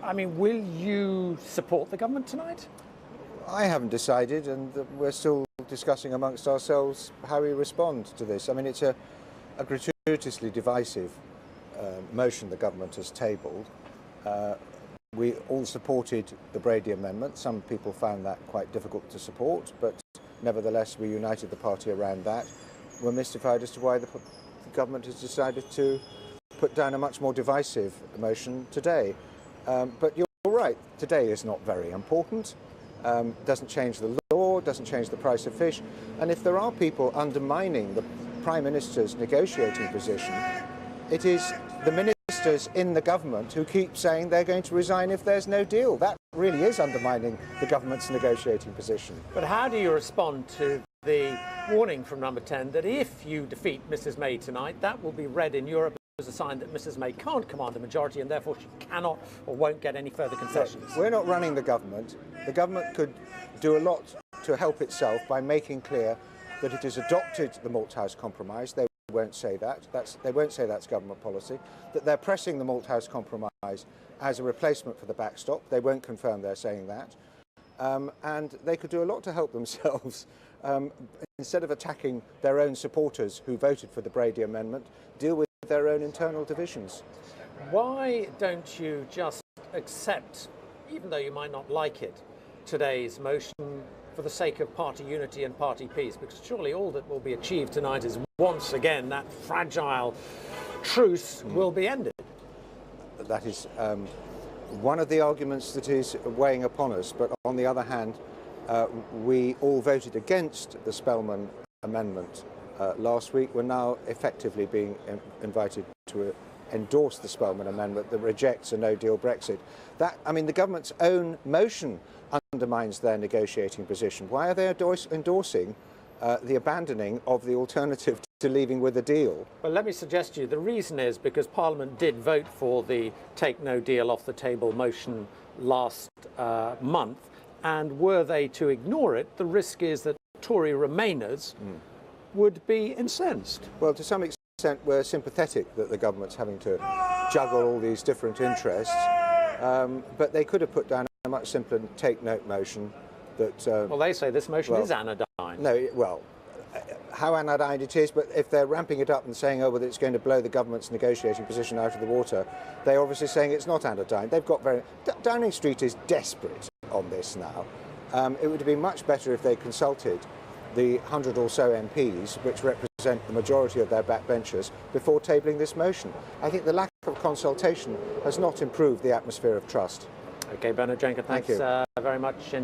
I mean, will you support the government tonight? I haven't decided, and we're still discussing amongst ourselves how we respond to this. I mean, it's a gratuitously divisive motion the government has tabled. We all supported the Brady Amendment. Some people found that quite difficult to support, but nevertheless we united the party around that. We're mystified as to why the government has decided to put down a much more divisive motion today. But you're right, today is not very important. Doesn't change the law, doesn't change the price of fish. And if there are people undermining the Prime Minister's negotiating position, it is the ministers in the government who keep saying they're going to resign if there's no deal. That really is undermining the government's negotiating position. But how do you respond to the warning from Number 10 that if you defeat Mrs May tonight, that will be read in Europe as a sign that Mrs May can't command a majority and therefore she cannot or won't get any further concessions? We're not running the government. The government could do a lot to help itself by making clear that it has adopted the Malthouse Compromise. They won't say that. They won't say that's government policy. That they're pressing the Malthouse Compromise as a replacement for the backstop. They won't confirm they're saying that. And they could do a lot to help themselves. Instead of attacking their own supporters who voted for the Brady Amendment, deal with their own internal divisions. Why don't you just accept, even though you might not like it, today's motion for the sake of party unity and party peace? Because surely all that will be achieved tonight is once again that fragile truce will be ended. That is one of the arguments that is weighing upon us, but on the other hand, we all voted against the Spellman Amendment last week. We're now effectively being invited to endorse the Spellman Amendment that rejects a no-deal Brexit. I mean, the government's own motion undermines their negotiating position. Why are they endorsing the abandoning of the alternative to leaving with a deal? Well, let me suggest to you the reason is because Parliament did vote for the take no deal off the table motion last month, and were they to ignore it, the risk is that Tory Remainers would be incensed. Well, to some extent we're sympathetic that the government's having to juggle all these different interests, but they could have put down a much simpler take-note motion that... well, they say this motion is anodyne. No, well, how anodyne it is, but if they're ramping it up and saying, oh, well, it's going to blow the government's negotiating position out of the water, they're obviously saying it's not anodyne. They've got Downing Street is desperate on this now. It would have been much better if they consulted the 100 or so MPs, which represent the majority of their backbenchers, before tabling this motion. I think the lack of consultation has not improved the atmosphere of trust. OK, Bernard Jenkin, thanks very much.